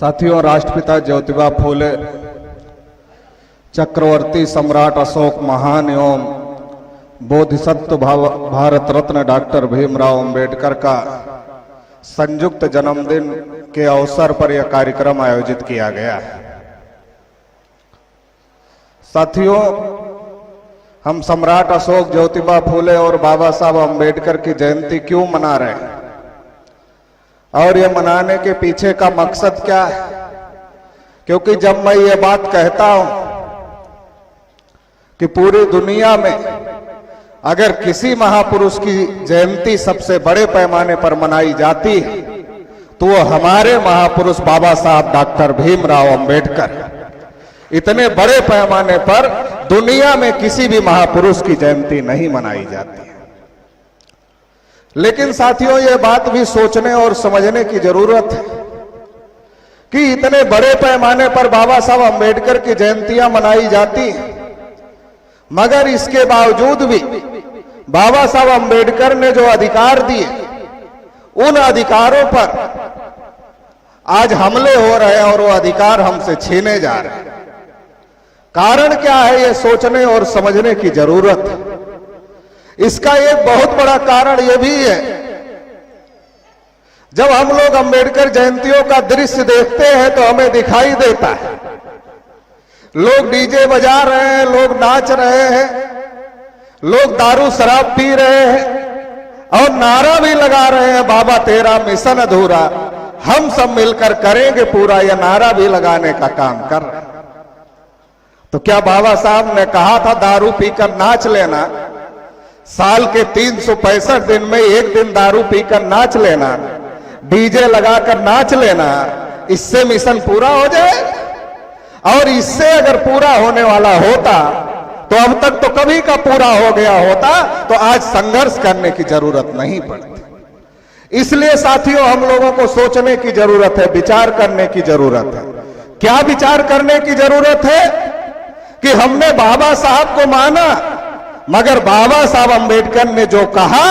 साथियों, राष्ट्रपिता ज्योतिबा फूले, चक्रवर्ती सम्राट अशोक महान एवं बोधिसत्व भारत रत्न डॉक्टर भीमराव अंबेडकर का संयुक्त जन्मदिन के अवसर पर यह कार्यक्रम आयोजित किया गया है। साथियों, हम सम्राट अशोक, ज्योतिबा फूले और बाबा साहब अंबेडकर की जयंती क्यों मना रहे हैं और ये मनाने के पीछे का मकसद क्या है? क्योंकि जब मैं ये बात कहता हूं कि पूरी दुनिया में अगर किसी महापुरुष की जयंती सबसे बड़े पैमाने पर मनाई जाती है तो वो हमारे महापुरुष बाबा साहब डॉक्टर भीमराव अंबेडकर। इतने बड़े पैमाने पर दुनिया में किसी भी महापुरुष की जयंती नहीं मनाई जाती है। लेकिन साथियों, ये बात भी सोचने और समझने की जरूरत है कि इतने बड़े पैमाने पर बाबा साहब अंबेडकर की जयंतियां मनाई जाती हैं, मगर इसके बावजूद भी बाबा साहब अंबेडकर ने जो अधिकार दिए, उन अधिकारों पर आज हमले हो रहे हैं और वो अधिकार हमसे छीने जा रहे हैं। कारण क्या है, ये सोचने और समझने की जरूरत है। इसका एक बहुत बड़ा कारण यह भी है, जब हम लोग अंबेडकर जयंतियों का दृश्य देखते हैं तो हमें दिखाई देता है लोग डीजे बजा रहे हैं, लोग नाच रहे हैं, लोग दारू शराब पी रहे हैं और नारा भी लगा रहे हैं, बाबा तेरा मिशन अधूरा, हम सब मिलकर करेंगे पूरा। यह नारा भी लगाने का काम कर रहे हैं। तो क्या बाबा साहब ने कहा था दारू पीकर नाच लेना, साल के 365 दिन में एक दिन दारू पीकर नाच लेना, डीजे लगाकर नाच लेना, इससे मिशन पूरा हो जाए? और इससे अगर पूरा होने वाला होता तो अब तक तो कभी का पूरा हो गया होता, तो आज संघर्ष करने की जरूरत नहीं पड़ती। इसलिए साथियों, हम लोगों को सोचने की जरूरत है, विचार करने की जरूरत है। क्या विचार करने की जरूरत है कि हमने बाबा साहब को माना, मगर बाबा साहब अंबेडकर ने जो कहा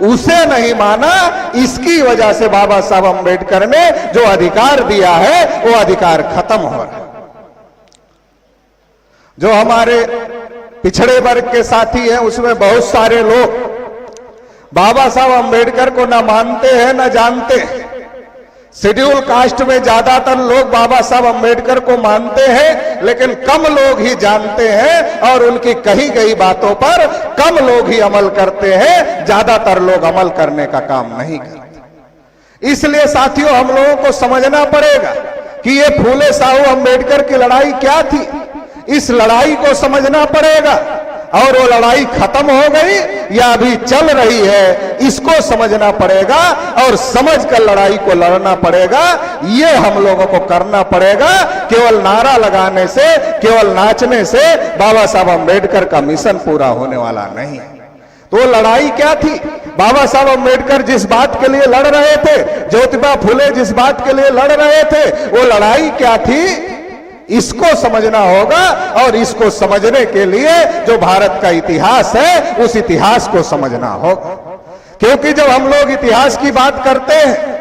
उसे नहीं माना। इसकी वजह से बाबा साहब अंबेडकर ने जो अधिकार दिया है वो अधिकार खत्म हो रहा है। जो हमारे पिछड़े वर्ग के साथी हैं उसमें बहुत सारे लोग बाबा साहब अंबेडकर को न मानते हैं न जानते हैं। शेड्यूल कास्ट में ज्यादातर लोग बाबा साहब अंबेडकर को मानते हैं, लेकिन कम लोग ही जानते हैं और उनकी कही गई बातों पर कम लोग ही अमल करते हैं, ज्यादातर लोग अमल करने का काम नहीं करते। इसलिए साथियों, हम लोगों को समझना पड़ेगा कि ये फूले साहू अंबेडकर की लड़ाई क्या थी। इस लड़ाई को समझना पड़ेगा और वो लड़ाई खत्म हो गई या अभी चल रही है, इसको समझना पड़ेगा और समझकर लड़ाई को लड़ना पड़ेगा। ये हम लोगों को करना पड़ेगा। केवल नारा लगाने से, केवल नाचने से बाबा साहब अंबेडकर का मिशन पूरा होने वाला नहीं। तो लड़ाई क्या थी? बाबा साहब अंबेडकर जिस बात के लिए लड़ रहे थे, ज्योतिबा फूले जिस बात के लिए लड़ रहे थे, वो लड़ाई क्या थी, इसको समझना होगा। और इसको समझने के लिए जो भारत का इतिहास है, उस इतिहास को समझना होगा। क्योंकि जब हम लोग इतिहास की बात करते हैं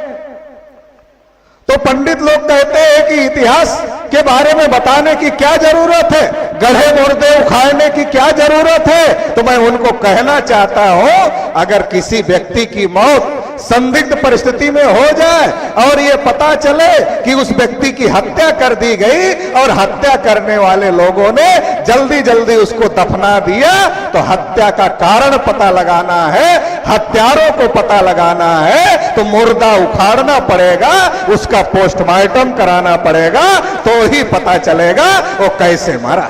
तो पंडित लोग कहते हैं कि इतिहास के बारे में बताने की क्या जरूरत है, गढ़े मुर्दे उखाड़ने की क्या जरूरत है। तो मैं उनको कहना चाहता हूं, अगर किसी व्यक्ति की मौत संदिग्ध परिस्थिति में हो जाए और ये पता चले कि उस व्यक्ति की हत्या कर दी गई और हत्या करने वाले लोगों ने जल्दी जल्दी उसको दफना दिया, तो हत्या का कारण पता लगाना है, हत्यारों को पता लगाना है, तो मुर्दा उखाड़ना पड़ेगा, उसका पोस्टमार्टम कराना पड़ेगा, तो ही पता चलेगा वो कैसे मरा।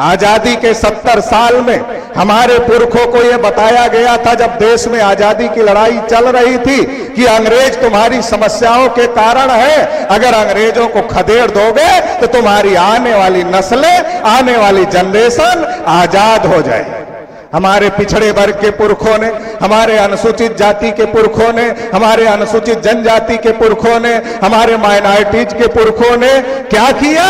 आजादी के 70 साल में हमारे पुरखों को यह बताया गया था, जब देश में आजादी की लड़ाई चल रही थी, कि अंग्रेज तुम्हारी समस्याओं के कारण है, अगर अंग्रेजों को खदेड़ दोगे तो तुम्हारी आने वाली नस्लें, आने वाली जनरेशन आजाद हो जाए। हमारे पिछड़े वर्ग के पुरखों ने, हमारे अनुसूचित जाति के पुरखों ने, हमारे अनुसूचित जनजाति के पुरखों ने, हमारे माइनॉरिटीज के पुरखों ने क्या किया?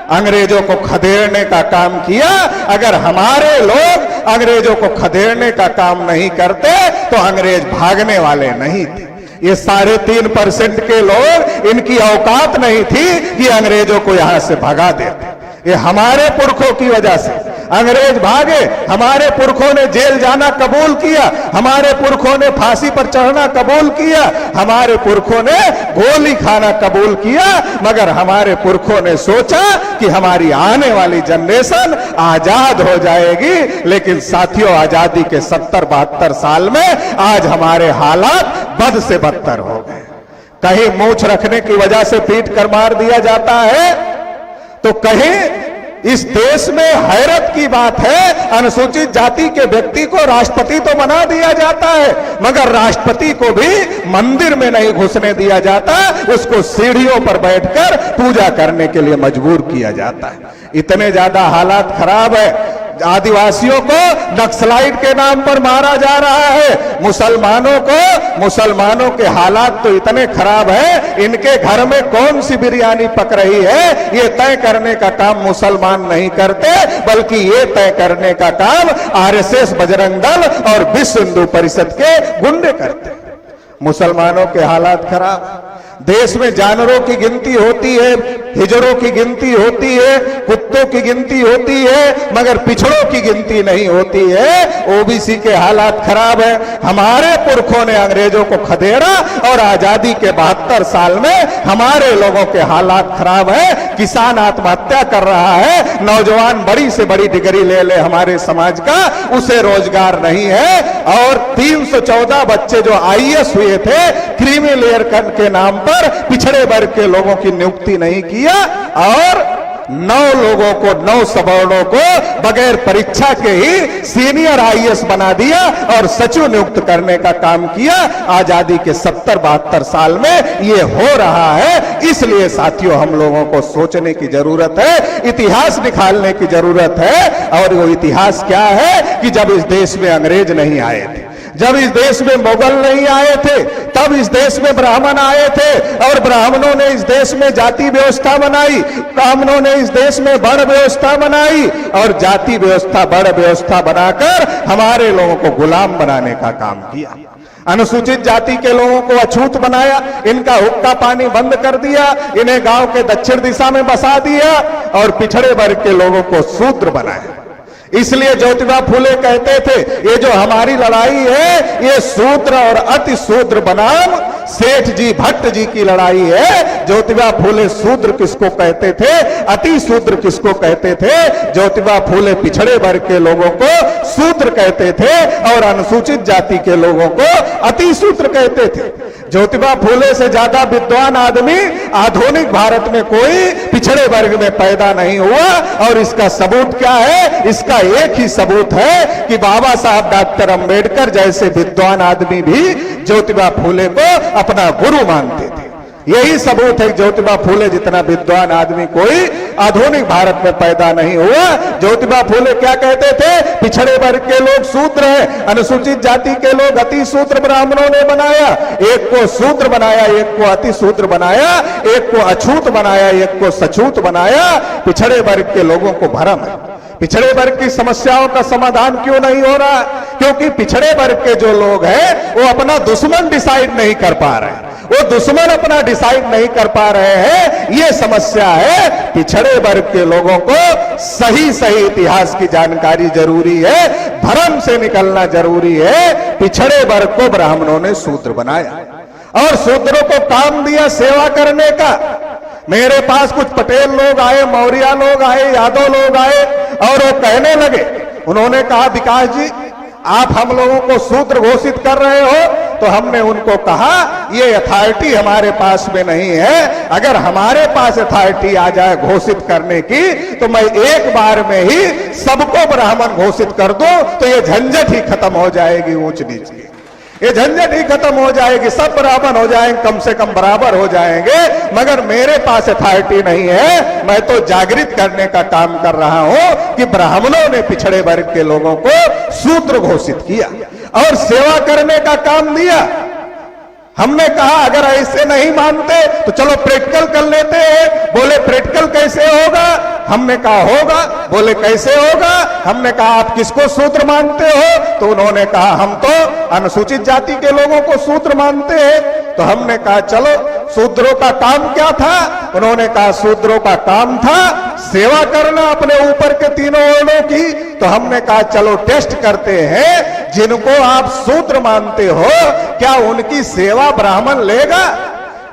अंग्रेजों को खदेड़ने का काम किया। अगर हमारे लोग अंग्रेजों को खदेड़ने का काम नहीं करते तो अंग्रेज भागने वाले नहीं थे। ये 3.5% के लोग, इनकी औकात नहीं थी कि अंग्रेजों को यहां से भगा देते। ये हमारे पुरखों की वजह से अंग्रेज भागे, हमारे पुरखों ने जेल जाना कबूल किया, हमारे पुरखों ने फांसी पर चढ़ना कबूल किया, हमारे पुरखों ने गोली खाना कबूल किया, मगर हमारे पुरखों ने सोचा कि हमारी आने वाली जनरेशन आजाद हो जाएगी। लेकिन साथियों, आजादी के 70-72 साल में आज हमारे हालात बद से बदतर हो गए। कहीं मूंछ रखने की वजह से पीट कर मार दिया जाता है, तो कहीं इस देश में हैरत की बात है, अनुसूचित जाति के व्यक्ति को राष्ट्रपति तो बना दिया जाता है, मगर राष्ट्रपति को भी मंदिर में नहीं घुसने दिया जाता, उसको सीढ़ियों पर बैठकर पूजा करने के लिए मजबूर किया जाता है। इतने ज्यादा हालात खराब है। आदिवासियों को नक्सलाइट के नाम पर मारा जा रहा है, मुसलमानों के हालात तो इतने खराब है, इनके घर में कौन सी बिरयानी पक रही है ये तय करने का काम मुसलमान नहीं करते, बल्कि ये तय करने का काम आरएसएस, बजरंग दल और विश्व हिंदू परिषद के गुंडे करते। मुसलमानों के हालात खराब। देश में जानवरों की गिनती होती है, हिजड़ों की गिनती होती है, कुत्तों की गिनती होती है, मगर पिछड़ों की गिनती नहीं होती है। ओबीसी के हालात खराब है। हमारे पुरखों ने अंग्रेजों को खदेड़ा और आजादी के 72 साल में हमारे लोगों के हालात खराब है। किसान आत्महत्या कर रहा है, नौजवान बड़ी से बड़ी डिग्री ले ले हमारे समाज का, उसे रोजगार नहीं है। और 314 बच्चे जो आईएएस हुए थे, क्रीमी लेयर के नाम पर पिछड़े वर्ग के लोगों की नियुक्ति नहीं किया, और 9 लोगों को, 9 सवर्णों को बगैर परीक्षा के ही सीनियर आईएएस बना दिया और सचिव नियुक्त करने का काम किया। आजादी के 70-72 साल में ये हो रहा है। इसलिए साथियों, हम लोगों को सोचने की जरूरत है, इतिहास निकालने की जरूरत है। और वो इतिहास क्या है कि जब इस देश में अंग्रेज नहीं आए थे, जब इस देश में मुगल नहीं आए थे, तब इस देश में ब्राह्मण आए थे, और ब्राह्मणों ने इस देश में जाति व्यवस्था बनाई, ब्राह्मणों ने इस देश में वर्ण व्यवस्था बनाई, और जाति व्यवस्था, वर्ण व्यवस्था बनाकर हमारे लोगों को गुलाम बनाने का काम किया। अनुसूचित जाति के लोगों को अछूत बनाया, इनका हुक्का पानी बंद कर दिया, इन्हें गांव के दक्षिण दिशा में बसा दिया, और पिछड़े वर्ग के लोगों को शूद्र बनाया। इसलिए ज्योतिबा फुले कहते थे, ये जो हमारी लड़ाई है, ये शूद्र और अति शूद्र बनाम सेठ जी, भट्ट जी की लड़ाई है। ज्योतिबा फुले शूद्र किसको कहते थे, अति शूद्र किसको कहते थे? ज्योतिबा फुले पिछड़े वर्ग के लोगों को शूद्र कहते थे और अनुसूचित जाति के लोगों को अति शूद्र कहते थे। ज्योतिबा फुले से ज्यादा विद्वान आदमी आधुनिक भारत में कोई पिछड़े वर्ग में पैदा नहीं हुआ। और इसका सबूत क्या है? इसका एक ही सबूत है कि बाबा साहब डॉक्टर अंबेडकर जैसे विद्वान आदमी भी ज्योतिबा फुले को अपना गुरु मानते थे। यही सबूत है कि ज्योतिबा फुले जितना विद्वान आदमी कोई आधुनिक भारत में पैदा नहीं हुआ। ज्योतिबा फुले क्या कहते थे? पिछड़े वर्ग के लोग शूद्र हैं, अनुसूचित जाति के लोग अति शूद्र ब्राह्मणों ने बनाया। एक को शूद्र बनाया, एक को अति शूद्र बनाया, एक को अछूत बनाया, एक को सछूत बनाया। पिछड़े वर्ग के लोगों को भ्रम है। पिछड़े वर्ग की समस्याओं का समाधान क्यों नहीं हो रहा? क्योंकि पिछड़े वर्ग के जो लोग हैं वो अपना दुश्मन डिसाइड नहीं कर पा रहे हैं, वो दुश्मन अपना डिसाइड नहीं कर पा रहे हैं। ये समस्या है। पिछड़े वर्ग के लोगों को सही सही इतिहास की जानकारी जरूरी है, भ्रम से निकलना जरूरी है। पिछड़े वर्ग को ब्राह्मणों ने शूद्र बनाया और शूद्रों को काम दिया सेवा करने का। मेरे पास कुछ पटेल लोग आए, मौर्य लोग आए, यादव लोग आए और वो कहने लगे, उन्होंने कहा, विकास जी आप हम लोगों को शूद्र घोषित कर रहे हो। तो हमने उनको कहा, ये अथॉरिटी हमारे पास में नहीं है। अगर हमारे पास अथॉरिटी आ जाए घोषित करने की, तो मैं एक बार में ही सबको ब्राह्मण घोषित कर दूं, तो ये झंझट ही खत्म हो जाएगी, ऊंच नीच की ये झंझट ही खत्म हो जाएगी, सब बराबर हो जाएंगे, कम से कम बराबर हो जाएंगे। मगर मेरे पास अथॉरिटी नहीं है। मैं तो जागृत करने का काम कर रहा हूं कि ब्राह्मणों ने पिछड़े वर्ग के लोगों को शूद्र घोषित किया और सेवा करने का काम दिया। हमने कहा अगर ऐसे नहीं मानते तो चलो प्रैक्टिकल कर लेते हैं। बोले प्रैक्टिकल कैसे होगा? हमने कहा होगा। बोले कैसे होगा? हमने कहा आप किसको शूद्र मानते हो? तो उन्होंने कहा हम तो अनुसूचित जाति के लोगों को शूद्र मानते हैं। तो हमने कहा चलो शूद्रों का काम क्या था? उन्होंने कहा शूद्रों का काम था सेवा करना अपने ऊपर के तीनों वर्णों की। तो हमने कहा चलो टेस्ट करते हैं, जिनको आप शूद्र मानते हो क्या उनकी सेवा ब्राह्मण लेगा?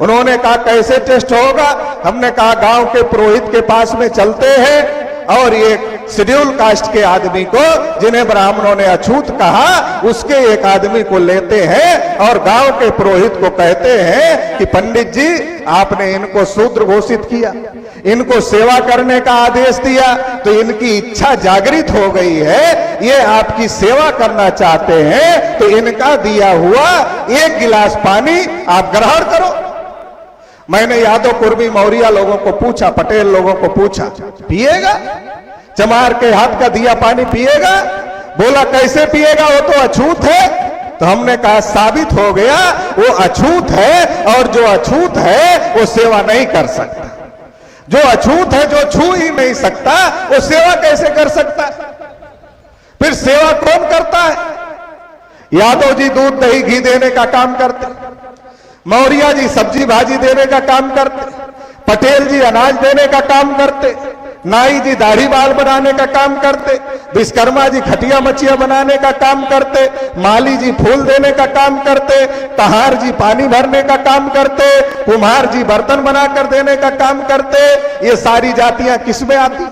उन्होंने कहा कैसे टेस्ट होगा? हमने कहा गांव के पुरोहित के पास में चलते हैं और ये शेड्यूल कास्ट के आदमी को, जिन्हें ब्राह्मणों ने अछूत कहा, उसके एक आदमी को लेते हैं और गांव के पुरोहित को कहते हैं कि पंडित जी आपने इनको शूद्र घोषित किया, इनको सेवा करने का आदेश दिया, तो इनकी इच्छा जागृत हो गई है, ये आपकी सेवा करना चाहते हैं, तो इनका दिया हुआ एक गिलास पानी आप ग्रहण करो। मैंने यादव कुर्मी मौर्या लोगों को पूछा, पटेल लोगों को पूछा, पिएगा? चमार के हाथ का दिया पानी पिएगा? बोला कैसे पिएगा, वो तो अछूत है। तो हमने कहा साबित हो गया वो अछूत है, और जो अछूत है वो सेवा नहीं कर सकता। जो अछूत है, जो छू ही नहीं सकता, वो सेवा कैसे कर सकता? फिर सेवा कौन करता है? यादव जी दूध दही घी देने का काम करते, मौर्या जी सब्जी भाजी देने का काम करते, पटेल जी अनाज देने का काम करते, नाई जी दाढ़ी बाल बनाने का काम करते, विश्वकर्मा जी खटिया मचिया बनाने का काम करते, माली जी फूल देने का काम करते, कहार जी पानी भरने का काम करते, कुम्हार जी बर्तन बनाकर देने का काम करते। ये सारी जातियां किसमें आती?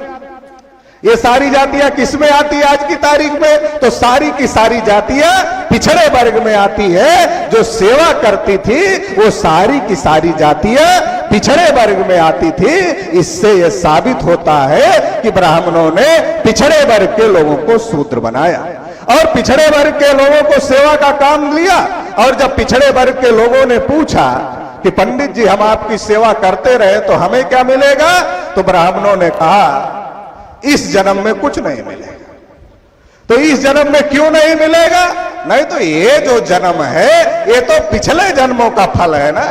ये सारी जातियां किसमें आती है आज की तारीख में? तो सारी की सारी जातियां पिछड़े वर्ग में आती है। जो सेवा करती थी वो सारी की सारी जातियां पिछड़े वर्ग में आती थी। इससे यह साबित होता है कि ब्राह्मणों ने पिछड़े वर्ग के लोगों को शूद्र बनाया और पिछड़े वर्ग के लोगों को सेवा का काम लिया। और जब पिछड़े वर्ग के लोगों ने पूछा कि पंडित जी हम आपकी सेवा करते रहे तो हमें क्या मिलेगा, तो ब्राह्मणों ने कहा इस जन्म में कुछ नहीं मिलेगा। तो इस जन्म में क्यों नहीं मिलेगा? नहीं तो ये जो जन्म है ये तो पिछले जन्मों का फल है ना।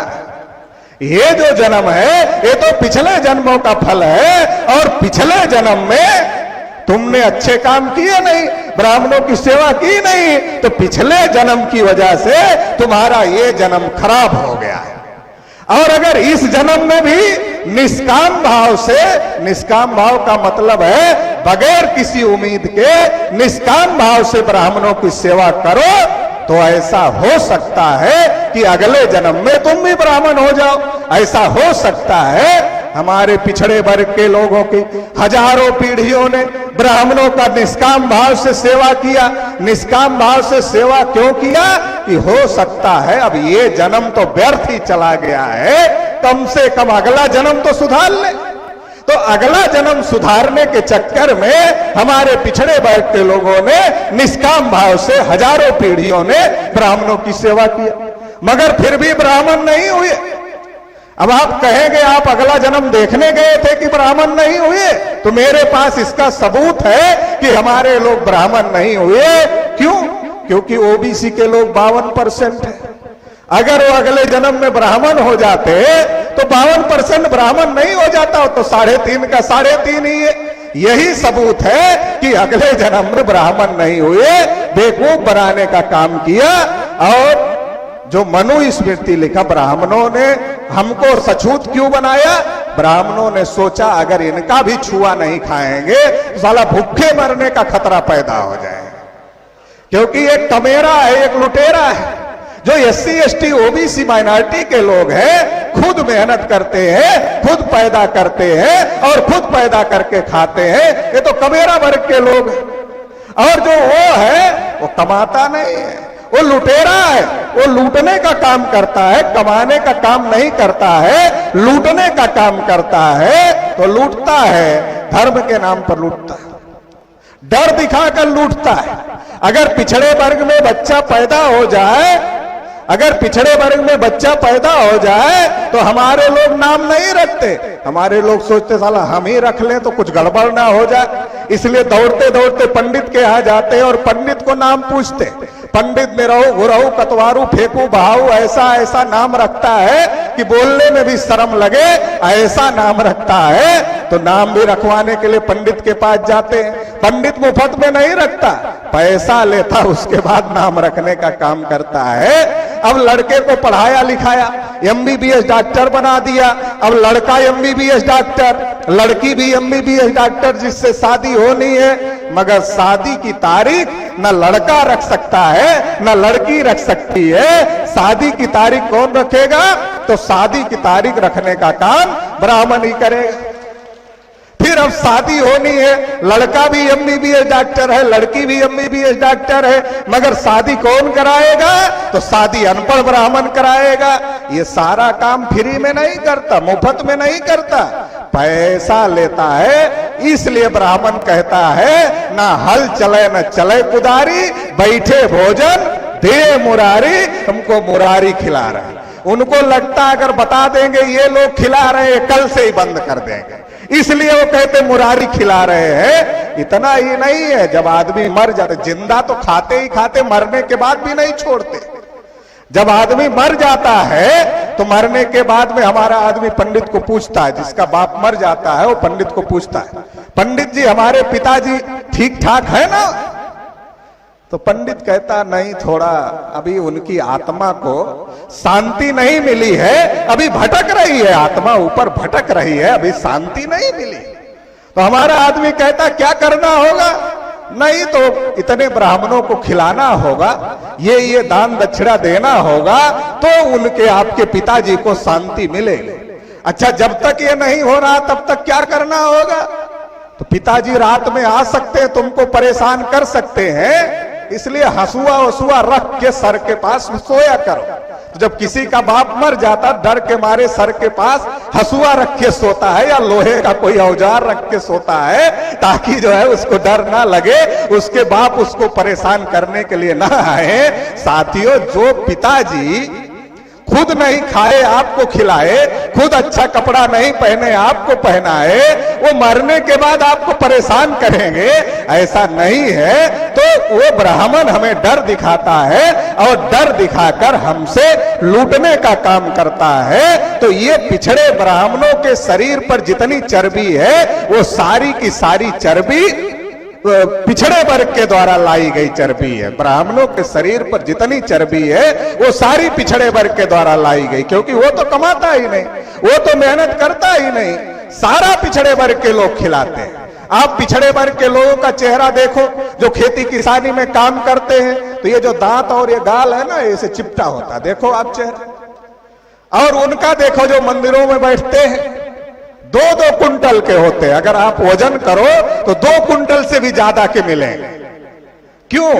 ये जो जन्म है ये तो पिछले जन्मों का फल है, और पिछले जन्म में तुमने अच्छे काम किए नहीं, ब्राह्मणों की सेवा की नहीं, तो पिछले जन्म की वजह से तुम्हारा ये जन्म खराब हो गया है। और अगर इस जन्म में भी निष्काम भाव से, निष्काम भाव का मतलब है बगैर किसी उम्मीद के निष्काम भाव से ब्राह्मणों की सेवा करो, तो ऐसा हो सकता है कि अगले जन्म में तुम भी ब्राह्मण हो जाओ। ऐसा हो सकता है। हमारे पिछड़े वर्ग के लोगों की हजारों पीढ़ियों ने ब्राह्मणों का निष्काम भाव से सेवा किया। निष्काम भाव से सेवा क्यों किया? कि हो सकता है अब ये जन्म तो व्यर्थ ही चला गया है, कम से कम अगला जन्म तो सुधार ले। तो अगला जन्म सुधारने के चक्कर में हमारे पिछड़े वर्ग के लोगों ने निष्काम भाव से हजारों पीढ़ियों ने ब्राह्मणों की सेवा किया, मगर फिर भी ब्राह्मण नहीं हुए। अब आप कहेंगे आप अगला जन्म देखने गए थे कि ब्राह्मण नहीं हुए, तो मेरे पास इसका सबूत है कि हमारे लोग ब्राह्मण नहीं हुए। क्यों? क्योंकि ओबीसी के लोग 52% है। अगर वो अगले जन्म में ब्राह्मण हो जाते तो 52% ब्राह्मण नहीं हो जाता, तो 3.5 का 3.5 ही है। यही सबूत है कि अगले जन्म में ब्राह्मण नहीं हुए, बेवकूफ बनाने का काम किया। और जो मनु स्मृति लिखा, ब्राह्मणों ने हमको सछूत क्यों बनाया? ब्राह्मणों ने सोचा अगर इनका भी छुआ नहीं खाएंगे तो साला भूखे मरने का खतरा पैदा हो जाए, क्योंकि एक कमेरा है, एक लुटेरा है। जो SC ST OBC माइनॉरिटी के लोग हैं, खुद मेहनत करते हैं, खुद पैदा करते हैं और खुद पैदा करके खाते हैं, ये तो कमेरा वर्ग के लोग हैं। और जो वो है वो कमाता नहीं है, वो लुटेरा है, वो लूटने का काम करता है, कमाने का काम नहीं करता है, लूटने का काम करता है। तो लूटता है, धर्म के नाम पर लूटता है, डर दिखाकर लूटता है। अगर पिछड़े वर्ग में बच्चा पैदा हो जाए, अगर पिछड़े वर्ग में बच्चा पैदा हो जाए तो हमारे लोग नाम नहीं रखते। हमारे लोग सोचते साला हम ही रख लें तो कुछ गड़बड़ ना हो जाए, इसलिए दौड़ते दौड़ते पंडित के यहाँ जाते हैं और पंडित को नाम पूछते। पंडित निरहु गुरहु कतवारू फेंकू बहाऊ ऐसा ऐसा नाम रखता है कि बोलने में भी शर्म लगे, ऐसा नाम रखता है। तो नाम भी रखवाने के लिए पंडित के पास जाते हैं। पंडित मुफ्त में नहीं रखता, पैसा लेता, उसके बाद नाम रखने का काम करता है। अब लड़के को पढ़ाया लिखाया, एमबीबीएस डॉक्टर बना दिया। अब लड़का एमबीबीएस डॉक्टर, लड़की भी एमबीबीएस डॉक्टर, जिससे शादी होनी है। मगर शादी की तारीख न लड़का रख सकता है न लड़की रख सकती है। शादी की तारीख कौन रखेगा? तो शादी की तारीख रखने का काम ब्राह्मण ही करेगा। फिर अब शादी होनी है, लड़का भी एमबीबीएस डॉक्टर है, लड़की भी एमबीबीएस डॉक्टर है, मगर शादी कौन कराएगा? तो शादी अनपढ़ ब्राह्मण कराएगा। ये सारा काम फ्री में नहीं करता, मुफ्त में नहीं करता, पैसा लेता है। इसलिए ब्राह्मण कहता है, ना हल चले न चले कुदारी, बैठे भोजन दे मुरारी, हमको मुरारी खिला रहा है। उनको लगता अगर बता देंगे ये लोग खिला रहे हैं, कल से ही बंद कर देंगे, इसलिए वो कहते मुरारी खिला रहे हैं। इतना ही नहीं है, जब आदमी मर जाते, जिंदा तो खाते ही खाते, मरने के बाद भी नहीं छोड़ते। जब आदमी मर जाता है तो मरने के बाद में हमारा आदमी पंडित को पूछता है, जिसका बाप मर जाता है वो पंडित को पूछता है, पंडित जी हमारे पिताजी ठीक ठाक है ना? तो पंडित कहता नहीं, थोड़ा अभी उनकी आत्मा को शांति नहीं मिली है, अभी भटक रही है, आत्मा ऊपर भटक रही है, अभी शांति नहीं मिली। तो हमारा आदमी कहता क्या करना होगा? नहीं तो इतने ब्राह्मणों को खिलाना होगा, ये दान दक्षिणा देना होगा, तो उनके आपके पिताजी को शांति मिलेगी। अच्छा, जब तक ये नहीं हो रहा तब तक क्या करना होगा? तो पिताजी रात में आ सकते हैं, तुमको परेशान कर सकते हैं, इसलिए हंसुआ वसुआ रख के सर के पास सोया करो। तो जब किसी का बाप मर जाता, डर के मारे सर के पास हंसुआ रख के सोता है या लोहे का कोई औजार रख के सोता है, ताकि जो है उसको डर ना लगे, उसके बाप उसको परेशान करने के लिए ना आए। साथियों, जो पिताजी खुद नहीं खाए आपको खिलाए, खुद अच्छा कपड़ा नहीं पहने आपको पहनाए, वो मरने के बाद आपको परेशान करेंगे, ऐसा नहीं है। तो वो ब्राह्मण हमें डर दिखाता है और डर दिखाकर हमसे लूटने का काम करता है। तो ये पिछड़े ब्राह्मणों के शरीर पर जितनी चर्बी है, वो सारी की सारी चर्बी पिछड़े वर्ग के द्वारा लाई गई चर्बी है। ब्राह्मणों के शरीर पर जितनी चर्बी है वो सारी पिछड़े वर्ग के द्वारा लाई गई, क्योंकि वो तो कमाता ही नहीं, वो तो मेहनत करता ही नहीं, सारा पिछड़े वर्ग के लोग खिलाते हैं। आप पिछड़े वर्ग के लोगों का चेहरा देखो, जो खेती किसानी में काम करते हैं, तो ये जो दांत और ये गाल है ना, ऐसे चिपटा होता, देखो आप चेहरा। और उनका देखो जो मंदिरों में बैठते हैं, 2-2 कुंटल के होते हैं, अगर आप वजन करो तो 2 कुंटल से भी ज्यादा के मिलेंगे। क्यों?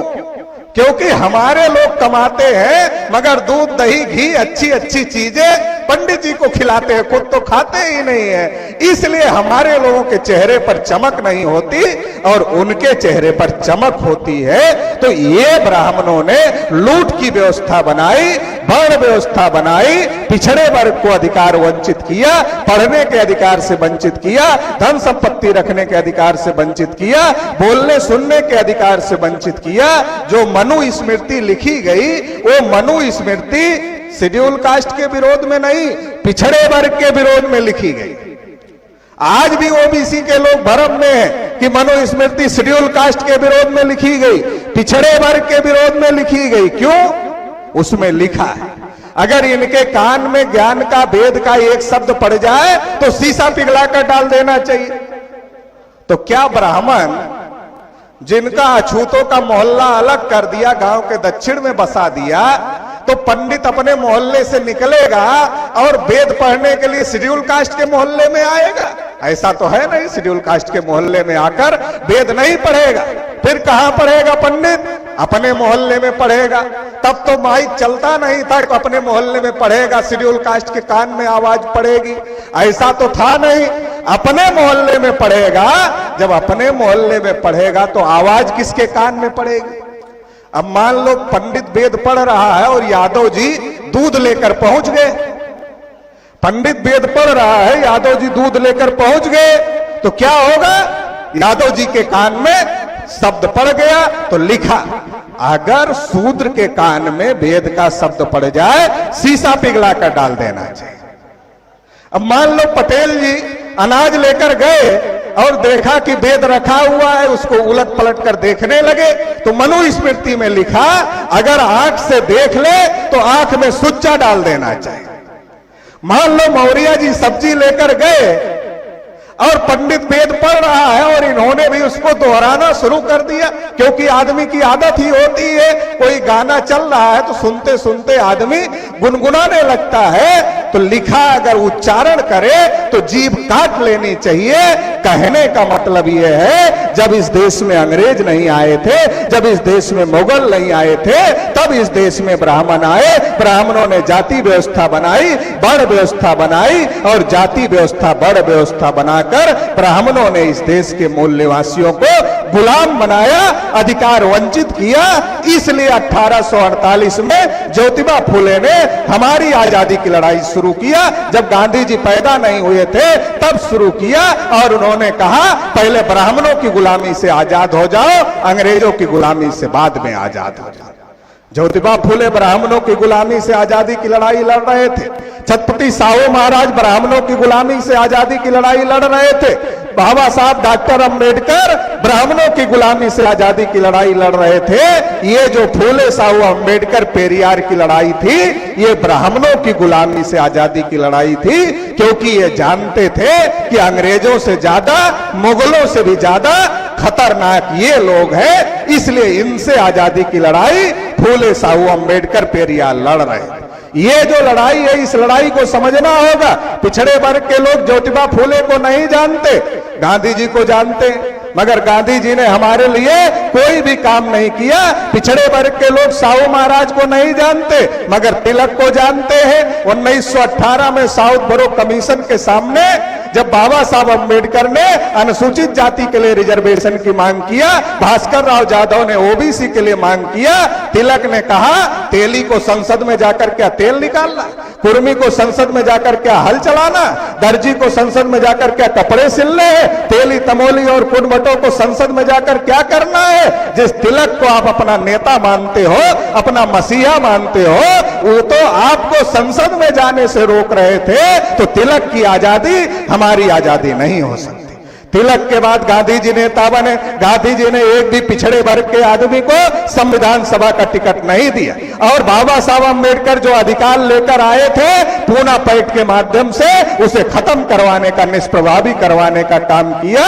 क्योंकि हमारे लोग कमाते हैं, मगर दूध दही घी अच्छी अच्छी चीजें पंडित जी को खिलाते हैं, खुद तो खाते ही नहीं है। इसलिए हमारे लोगों के चेहरे पर चमक नहीं होती और उनके चेहरे पर चमक होती है। तो ये ब्राह्मणों ने लूट की व्यवस्था बनाई, वर्ण व्यवस्था बनाई, पिछड़े वर्ग को अधिकार वंचित किया, पढ़ने के अधिकार से वंचित किया, धन संपत्ति रखने के अधिकार से वंचित किया, बोलने सुनने के अधिकार से वंचित किया। जो मनु स्मृति लिखी गई, वो मनु स्मृति शेड्यूल कास्ट के विरोध में नहीं, पिछड़े वर्ग के विरोध में लिखी गई। आज भी ओबीसी के लोग भ्रम में हैं कि मनु स्मृति शेड्यूल कास्ट के विरोध में लिखी गई, पिछड़े वर्ग के विरोध में लिखी गई। क्यों? उसमें लिखा है, अगर इनके कान में ज्ञान का वेद का एक शब्द पड़ जाए तो शीशा पिघलाकर डाल देना चाहिए। तो क्या ब्राह्मण जिनका अछूतों का मोहल्ला अलग कर दिया, गांव के दक्षिण में बसा दिया, तो पंडित अपने मोहल्ले से निकलेगा और वेद पढ़ने के लिए शेड्यूल कास्ट के मोहल्ले में आएगा? ऐसा तो है नहीं, शेड्यूल कास्ट के मोहल्ले में आकर वेद नहीं पढ़ेगा। फिर कहां पढ़ेगा पंडित? अपने मोहल्ले में पढ़ेगा। तब तो माइक चलता नहीं था, तो अपने मोहल्ले में पढ़ेगा, शेड्यूल कास्ट के कान में आवाज पड़ेगी। ऐसा तो था नहीं, अपने मोहल्ले में पढ़ेगा। जब अपने मोहल्ले में पढ़ेगा तो आवाज किसके कान में पड़ेगी? अब मान लो पंडित वेद पढ़ रहा है और यादव जी दूध लेकर पहुंच गए। पंडित वेद पढ़ रहा है, यादव जी दूध लेकर पहुंच गए, तो क्या होगा? यादव जी के कान में शब्द पड़ गया तो लिखा। अगर शूद्र के कान में वेद का शब्द पड़ जाए, शीशा पिघला कर डाल देना चाहिए। अब मान लो पटेल जी अनाज लेकर गए और देखा कि वेद रखा हुआ है, उसको उलट पलट कर देखने लगे तो मनुस्मृति में लिखा, अगर आंख से देख ले तो आंख में सुच्चा डाल देना चाहिए। मान लो मौर्य जी सब्जी लेकर गए और पंडित वेद पढ़ रहा है और इन्होंने भी उसको दोहराना शुरू कर दिया, क्योंकि आदमी की आदत ही होती है, कोई गाना चल रहा है तो सुनते सुनते आदमी गुनगुनाने लगता है। तो लिखा, अगर उच्चारण करे तो जीभ काट लेनी चाहिए। कहने का मतलब यह है, जब इस देश में अंग्रेज नहीं आए थे, जब इस देश में मुगल नहीं आए थे, तब इस देश में ब्राह्मण आए। ब्राह्मणों ने जाति व्यवस्था बनाई, वर्ण व्यवस्था बनाई और जाति व्यवस्था वर्ण व्यवस्था बनाकर ब्राह्मणों ने इस देश के मूल निवासियों को गुलाम बनाया, अधिकार वंचित किया। इसलिए 1848 में ज्योतिबा फुले ने हमारी आजादी की लड़ाई शुरू किया। जब गांधी जी पैदा नहीं हुए थे तब शुरू किया और उन्होंने कहा, पहले ब्राह्मणों की गुलामी से आजाद हो जाओ, अंग्रेजों की गुलामी से बाद में आजाद हो जाओ। ज्योतिबा फुले ब्राह्मणों की गुलामी से आजादी की लड़ाई लड़ रहे थे। छत्रपति साहू महाराज ब्राह्मणों की गुलामी से आजादी की लड़ाई लड़ रहे थे। बाबा साहब डॉक्टर अंबेडकर ब्राह्मणों की गुलामी से आजादी की लड़ाई लड़ रहे थे। ये जो फूले साहू अंबेडकर पेरियार की लड़ाई थी, ये ब्राह्मणों की गुलामी से आजादी की लड़ाई थी, क्योंकि ये जानते थे कि अंग्रेजों से ज्यादा, मुगलों से भी ज्यादा खतरनाक ये लोग हैं। इसलिए इनसे आजादी की लड़ाई फूले साहू अंबेडकर पेरियार लड़ रहे थे। ये जो लड़ाई है, इस लड़ाई को समझना होगा। पिछड़े वर्ग के लोग ज्योतिबा फुले को नहीं जानते, गांधी जी को जानते, मगर गांधी जी ने हमारे लिए कोई भी काम नहीं किया। पिछड़े वर्ग के लोग साहू महाराज को नहीं जानते, मगर तिलक को जानते हैं। 1918 में साउथ बोरो कमीशन के सामने जब बाबा साहब अंबेडकर ने अनुसूचित जाति के लिए रिजर्वेशन की मांग किया, भास्कर राव यादव ने ओबीसी के लिए मांग किया, तिलक ने कहा, तेली को संसद में जाकर क्या तेल निकालना, कुर्मी को संसद में जाकर क्या हल चलाना, दर्जी को संसद में जाकर क्या कपड़े सिलने हैं, तेली तमोली और कुनबटों को संसद में जाकर क्या करना है। जिस तिलक को आप अपना नेता मानते हो, अपना मसीहा मानते हो, वो तो आपको संसद में जाने से रोक रहे थे। तो तिलक की आजादी हमारी आजादी नहीं हो सकती। तिलक के बाद गांधी जी नेता बने। गांधी जी ने एक भी पिछड़े वर्ग के आदमी को संविधान सभा का टिकट नहीं दिया। और बाबा साहब अंबेडकर जो अधिकार लेकर आए थे, पूना पैक्ट के माध्यम से उसे खत्म करवाने का, निष्प्रभावी करवाने का काम किया।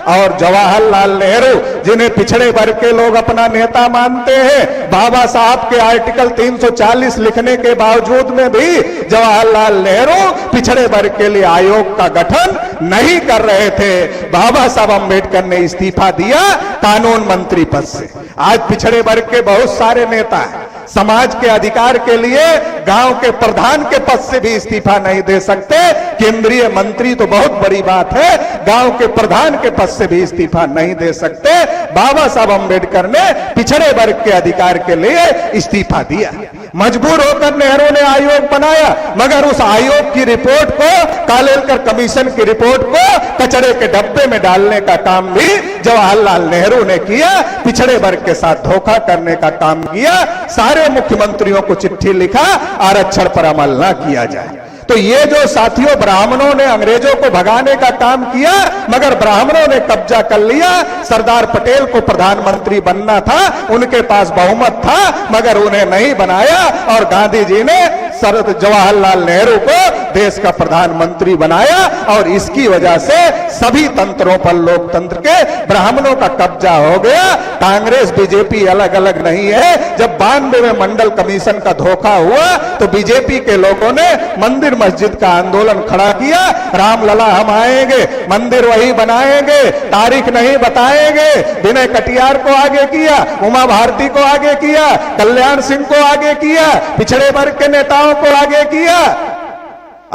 और जवाहरलाल नेहरू, जिन्हें पिछड़े वर्ग के लोग अपना नेता मानते हैं, बाबा साहब के आर्टिकल 340 लिखने के बावजूद में भी जवाहरलाल नेहरू पिछड़े वर्ग के लिए आयोग का गठन नहीं कर रहे थे। बाबा साहब अंबेडकर ने इस्तीफा दिया कानून मंत्री पद से। आज पिछड़े वर्ग के बहुत सारे नेता हैं, समाज के अधिकार के लिए गांव के प्रधान के पद से भी इस्तीफा नहीं दे सकते। केंद्रीय मंत्री तो बहुत बड़ी बात है, गांव के प्रधान के पद से भी इस्तीफा नहीं दे सकते। बाबा साहब अंबेडकर ने पिछड़े वर्ग के अधिकार के लिए इस्तीफा दिया। मजबूर होकर नेहरू ने आयोग बनाया, मगर उस आयोग की रिपोर्ट को, कालेलकर कमीशन की रिपोर्ट को कचरे के डब्बे में डालने का काम भी जवाहरलाल नेहरू ने किया। पिछड़े वर्ग के साथ धोखा करने का काम किया। सारे मुख्यमंत्रियों को चिट्ठी लिखा, आरक्षण पर अमल न किया जाए। तो ये जो साथियों ब्राह्मणों ने अंग्रेजों को भगाने का काम किया, मगर ब्राह्मणों ने कब्जा कर लिया। सरदार पटेल को प्रधानमंत्री बनना था, उनके पास बहुमत था, मगर उन्हें नहीं बनाया। और गांधी जी ने जवाहरलाल नेहरू को देश का प्रधानमंत्री बनाया। और इसकी वजह से सभी तंत्रों पर, लोकतंत्र के, ब्राह्मणों का कब्जा हो गया। कांग्रेस बीजेपी अलग अलग नहीं है। जब 92 में मंडल कमीशन का धोखा हुआ तो बीजेपी के लोगों ने मंदिर मस्जिद का आंदोलन खड़ा किया। रामलला हम आएंगे, मंदिर वही बनाएंगे, तारीख नहीं बताएंगे। विनय कटियार को आगे किया, उमा भारती को आगे किया, कल्याण सिंह को आगे किया, पिछड़े वर्ग के नेताओं को आगे किया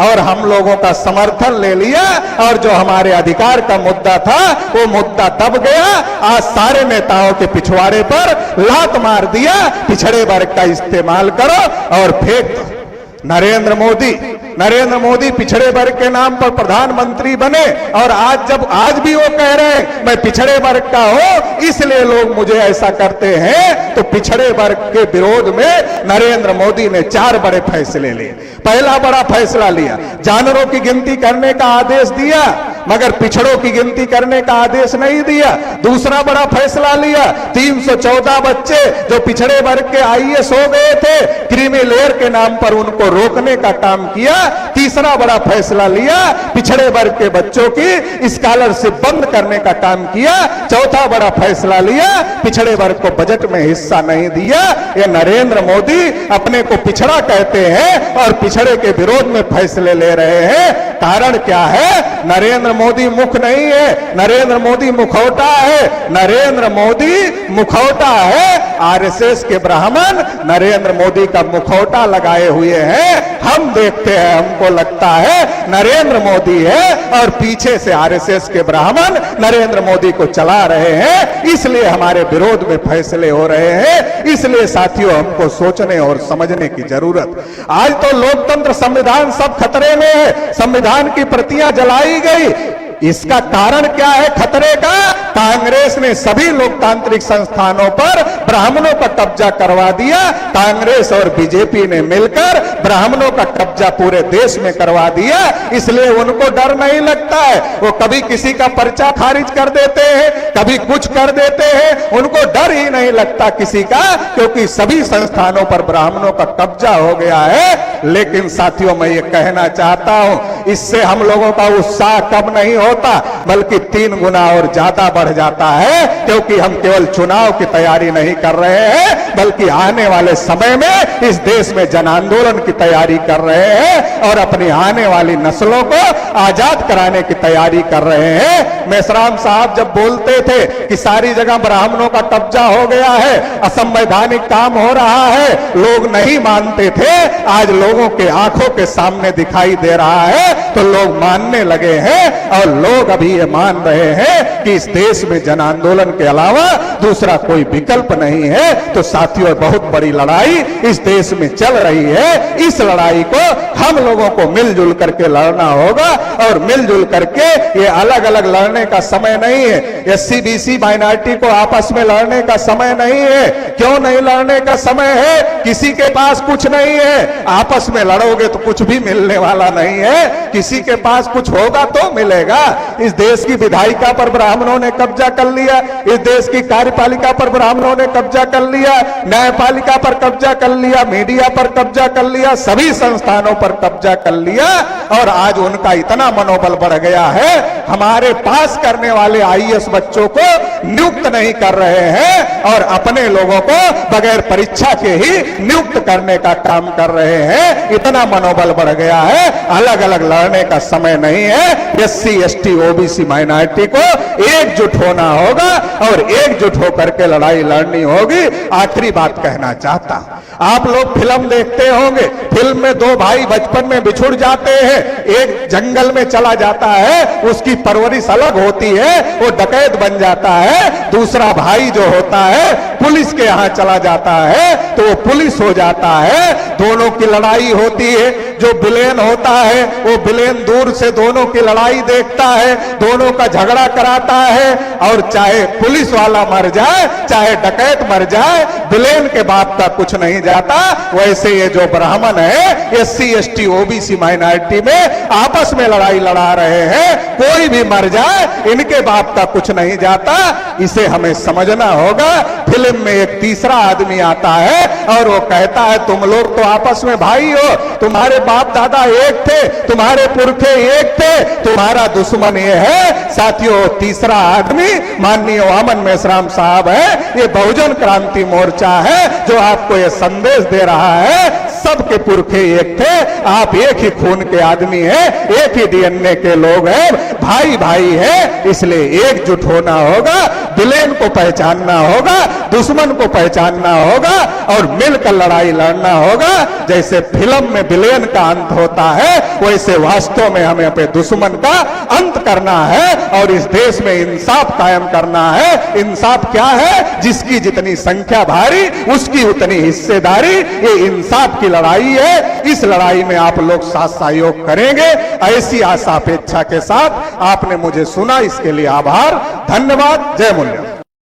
और हम लोगों का समर्थन ले लिया। और जो हमारे अधिकार का मुद्दा था, वो मुद्दा दब गया। आज सारे नेताओं के पिछवाड़े पर लात मार दिया, पिछड़े वर्ग का इस्तेमाल करो और फेंक दो। नरेंद्र मोदी पिछड़े वर्ग के नाम पर प्रधानमंत्री बने। और आज भी वो कह रहे हैं मैं पिछड़े वर्ग का हूं, इसलिए लोग मुझे ऐसा करते हैं। तो पिछड़े वर्ग के विरोध में नरेंद्र मोदी ने 4 बड़े फैसले लिए। पहला बड़ा फैसला लिया, जानवरों की गिनती करने का आदेश दिया। मगर पिछड़ों की गिनती करने का आदेश नहीं दिया। दूसरा बड़ा फैसला लिया, 314 बच्चे जो पिछड़े वर्ग के आईएएस हो गए थे, क्रीमी लेयर के नाम पर उनको रोकने का काम किया। तीसरा बड़ा फैसला लिया, पिछड़े वर्ग के बच्चों की स्कॉलरशिप बंद करने का काम किया। चौथा बड़ा फैसला लिया, पिछड़े वर्ग को बजट में हिस्सा नहीं दिया। ये नरेंद्र मोदी अपने को पिछड़ा कहते हैं और पिछड़े के विरोध में फैसले ले रहे हैं। कारण क्या है? नरेंद्र मोदी मुख नहीं है, नरेंद्र मोदी मुखौटा है। नरेंद्र मोदी मुखौटा है, आरएसएस के ब्राह्मण नरेंद्र मोदी का मुखौटा लगाए हुए हैं। हम देखते हैं, हमको लगता है नरेंद्र मोदी है और पीछे से आरएसएस के ब्राह्मण नरेंद्र मोदी को चला रहे हैं। इसलिए हमारे विरोध में फैसले हो रहे हैं। इसलिए साथियों, हमको सोचने और समझने की जरूरत। आज तो लोकतंत्र, संविधान सब खतरे में है। संविधान की प्रतियां जलाई गई। इसका कारण क्या है खतरे का? कांग्रेस ने सभी लोकतांत्रिक संस्थानों पर ब्राह्मणों का कब्जा करवा दिया। कांग्रेस और बीजेपी ने मिलकर ब्राह्मणों का कब्जा पूरे देश में करवा दिया। इसलिए उनको डर नहीं लगता है। वो कभी किसी का पर्चा खारिज कर देते हैं, कभी कुछ कर देते हैं। उनको डर ही नहीं लगता किसी का, क्योंकि सभी संस्थानों पर ब्राह्मणों का कब्जा हो गया है। लेकिन साथियों, मैं ये कहना चाहता हूं, इससे हम लोगों का उत्साह कम नहीं होता, बल्कि 3 गुना और ज्यादा बढ़ जाता है। क्योंकि हम केवल चुनाव की तैयारी नहीं कर रहे हैं, बल्कि आने वाले समय में इस देश में जन आंदोलन की तैयारी कर रहे हैं और अपनी आने वाली नस्लों को आजाद कराने की तैयारी कर रहे हैं। मेश्राम साहब जब बोलते थे कि सारी जगह ब्राह्मणों का कब्जा हो गया है, असंवैधानिक काम हो रहा है, लोग नहीं मानते थे। आज लोगों के आंखों के सामने दिखाई दे रहा है, तो लोग मानने लगे हैं। और लोग अभी ये मान रहे हैं कि इस देश में जन आंदोलन के अलावा दूसरा कोई विकल्प नहीं है। तो साथियों, बहुत बड़ी लड़ाई इस देश में चल रही है। इस लड़ाई को हम लोगों को मिलजुल करके लड़ना होगा। और मिलजुल करके, ये अलग अलग लड़ने का समय नहीं है। एससी बीसी माइनॉरिटी को आपस में लड़ने का समय नहीं है। क्यों नहीं लड़ने का समय है? किसी के पास कुछ नहीं है। आपस में लड़ोगे तो कुछ भी मिलने वाला नहीं है। किसी के पास कुछ होगा तो मिलेगा। इस देश की विधायिका पर ब्राह्मणों ने कब्जा कर लिया, इस देश की कार्यपालिका पर ब्राह्मणों ने कब्जा कर लिया, न्यायपालिका पर कब्जा कर लिया, मीडिया पर कब्जा कर लिया, सभी संस्थानों पर कब्जा कर लिया। और आज उनका इतना मनोबल बढ़ गया है, हमारे पास करने वाले आईएएस बच्चों को नियुक्त नहीं कर रहे हैं और अपने लोगों को बगैर परीक्षा के ही नियुक्त करने का काम कर रहे हैं। इतना मनोबल बढ़ गया है। अलग अलग लड़ने का समय नहीं है। एससी एसटी ओबीसी माइनॉरिटी को एकजुट होना होगा और एकजुट होकर के लड़ाई लड़नी होगी। आखिरी बात कहना चाहता हूं, आप लोग फिल्म देखते होंगे। फिल्म में 2 भाई बचपन में बिछुड़ जाते हैं। एक जंगल में चला जाता है, उसकी परवरिश अलग होती है, वो डकैत बन जाता है। दूसरा भाई जो होता है पुलिस के यहां चला जाता है, तो वो पुलिस हो जाता है। दोनों की लड़ाई होती है। जो विलेन होता है वो विलेन दूर से दोनों की लड़ाई देखता है, दोनों का झगड़ा कराता है। और चाहे पुलिस वाला मर जाए, चाहे डकैत मर जाए, विलेन के बाप का कुछ नहीं जाता। वैसे ये जो ब्राह्मण है, एससी एसटी ओबीसी माइनॉरिटी में आपस में लड़ाई लड़ा रहे हैं, कोई भी मर जाए इनके बाप का कुछ नहीं जाता। इसे हमें समझना होगा। फिल्म में एक तीसरा आदमी आता है और वो कहता है, तुम लोग तो आपस में भाई हो, तुम्हारे बाप दादा एक थे, तुम्हारे पुरखे एक थे, तुम्हारा दुश्मन ये है। साथियों, तीसरा आदमी माननीय वामन मेश्राम साहब है। ये बहुजन क्रांति मोर्चा है जो आपको ये संदेश दे रहा है, सबके पुरखे एक थे, आप एक ही खून के आदमी हैं, एक ही डीएनए के लोग हैं, भाई भाई है। इसलिए एकजुट होना होगा, विलेन को पहचानना होगा, दुश्मन को पहचानना होगा और मिलकर लड़ाई लड़ना होगा। जैसे फिल्म में विलेन का अंत होता है, वैसे वास्तव में हमें अपने दुश्मन का अंत करना है और इस देश में इंसाफ कायम करना है। इंसाफ क्या है? जिसकी जितनी संख्या भारी उसकी उतनी हिस्सेदारी। ये इंसाफ की लड़ाई है। इस लड़ाई में आप लोग साथ सहयोग करेंगे, ऐसी आशा अपेक्षा के साथ आपने मुझे सुना, इसके लिए आभार, धन्यवाद। जय मूल्य।